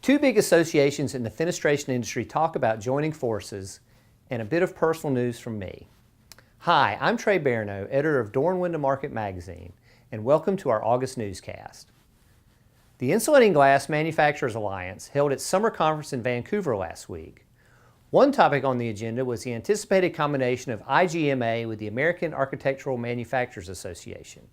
Two big associations in the fenestration industry talk about joining forces, and a bit of personal news from me. Hi, I'm Trey Barrineau, editor of Door and Window Market magazine, and welcome to our August newscast. The Insulating Glass Manufacturers Alliance held its summer conference in Vancouver last week. One topic on the agenda was the anticipated combination of IGMA with the American Architectural Manufacturers Association.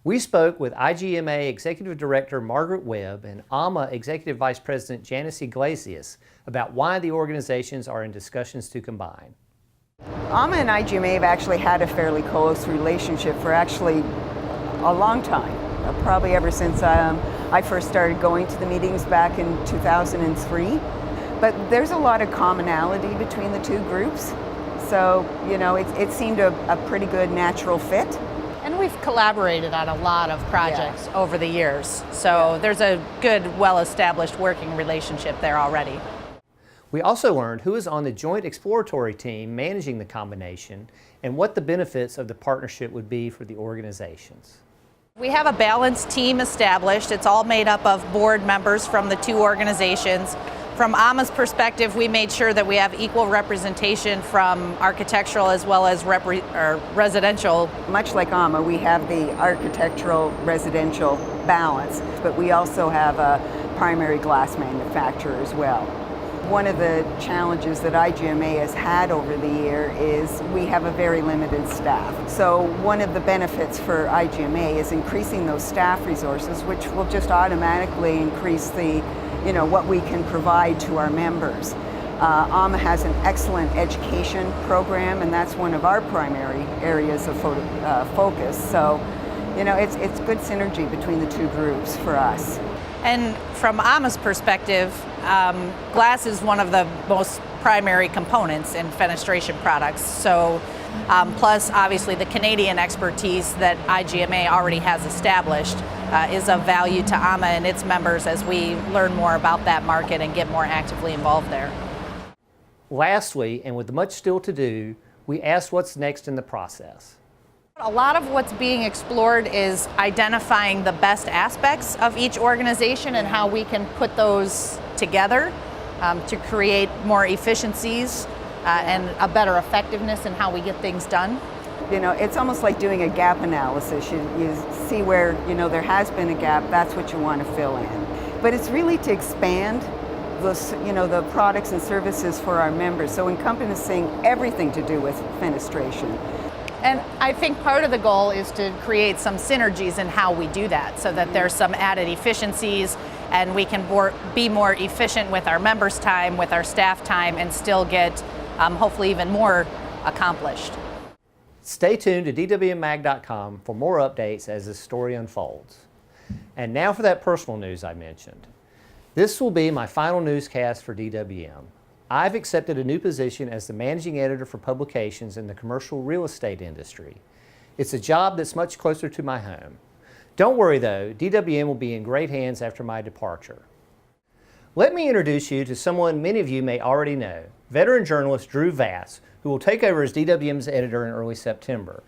We spoke with IGMA Executive Director Margaret Webb and AMA Executive Vice President Janice Iglesias about why the organizations are in discussions to combine. AMA and IGMA have actually had a fairly close relationship for actually a long time, probably ever since I first started going to the meetings back in 2003. But there's a lot of commonality between the two groups, so it seemed a pretty good natural fit. And we've collaborated on a lot of projects over the years, so there's a good, well-established working relationship there already. We also learned who is on the joint exploratory team managing the combination and what the benefits of the partnership would be for the organizations. We have a balanced team established. It's all made up of board members from the two organizations. From AMA's perspective, we made sure that we have equal representation from architectural as well as residential. Much like AMA, we have the architectural residential balance, but we also have a primary glass manufacturer as well. One of the challenges that IGMA has had over the year is we have a very limited staff. So one of the benefits for IGMA is increasing those staff resources, which will just automatically increase the what we can provide to our members. AMA has an excellent education program, and that's one of our primary areas of focus. So, it's good synergy between the two groups for us. And from AMA's perspective, glass is one of the most primary components in fenestration products. So, plus obviously the Canadian expertise that IGMA already has established is of value to AMA and its members as we learn more about that market and get more actively involved there. Lastly, and with much still to do, we asked what's next in the process. A lot of what's being explored is identifying the best aspects of each organization and how we can put those together to create more efficiencies and a better effectiveness in how we get things done. It's almost like doing a gap analysis. You see where there has been a gap, that's what you want to fill in. But it's really to expand the products and services for our members, so encompassing everything to do with fenestration. And I think part of the goal is to create some synergies in how we do that, so that there's some added efficiencies and we can be more efficient with our members' time, with our staff time, and still get hopefully even more accomplished. Stay tuned to dwmmag.com for more updates as this story unfolds. And now for that personal news I mentioned. This will be my final newscast for DWM. I've accepted a new position as the managing editor for publications in the commercial real estate industry. It's a job that's much closer to my home. Don't worry though, DWM will be in great hands after my departure. Let me introduce you to someone many of you may already know, veteran journalist Drew Vass, who will take over as DWM's editor in early September.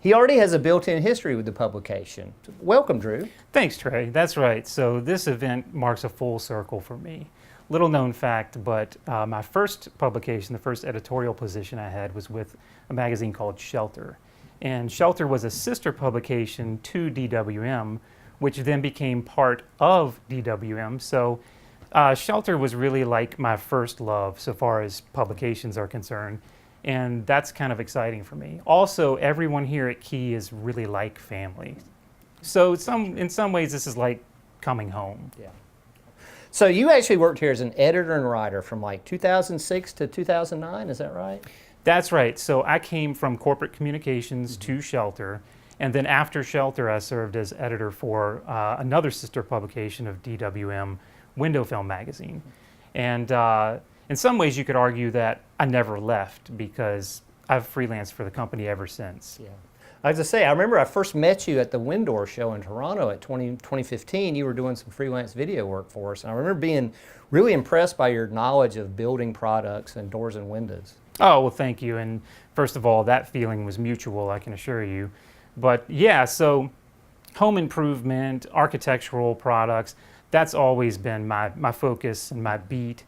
He already has a built-in history with the publication. Welcome, Drew. Thanks, Trey. That's right. So this event marks a full circle for me. Little known fact, but my first publication, the first editorial position I had was with a magazine called Shelter. And Shelter was a sister publication to DWM, which then became part of DWM. So Shelter was really like my first love so far as publications are concerned. And that's kind of exciting for me. Also, everyone here at Key is really like family. So in some ways, this is like coming home. Yeah. So you actually worked here as an editor and writer from like 2006 to 2009, is that right? That's right. So I came from corporate communications to Shelter, and then after Shelter, I served as editor for another sister publication of DWM, Window Film Magazine. And in some ways, you could argue that I never left because I've freelanced for the company ever since. Yeah. As I say, I remember I first met you at the Windor show in Toronto at 2015. You were doing some freelance video work for us, and I remember being really impressed by your knowledge of building products and doors and windows. Oh, well, thank you. And first of all, that feeling was mutual, I can assure you. But yeah, so home improvement, architectural products, that's always been my focus and my beat.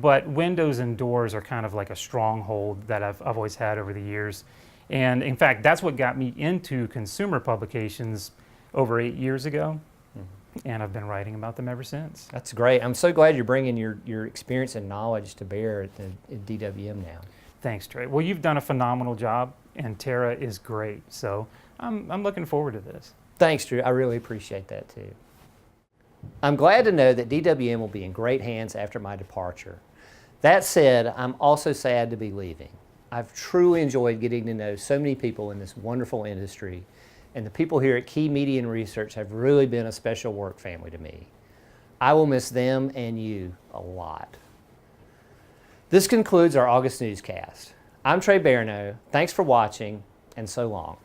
But windows and doors are kind of like a stronghold that I've always had over the years. And in fact, that's what got me into consumer publications over 8 years ago. And I've been writing about them ever since. That's great. I'm so glad you're bringing your experience and knowledge to bear at DWM now. Thanks, Trey. Well, you've done a phenomenal job, and Tara is great. So I'm looking forward to this. Thanks, Drew. I really appreciate that too. I'm glad to know that DWM will be in great hands after my departure. That said, I'm also sad to be leaving. I've truly enjoyed getting to know so many people in this wonderful industry, and the people here at Key Media and Research have really been a special work family to me. I will miss them and you a lot. This concludes our August newscast. I'm Trey Barrineau. Thanks for watching, and so long.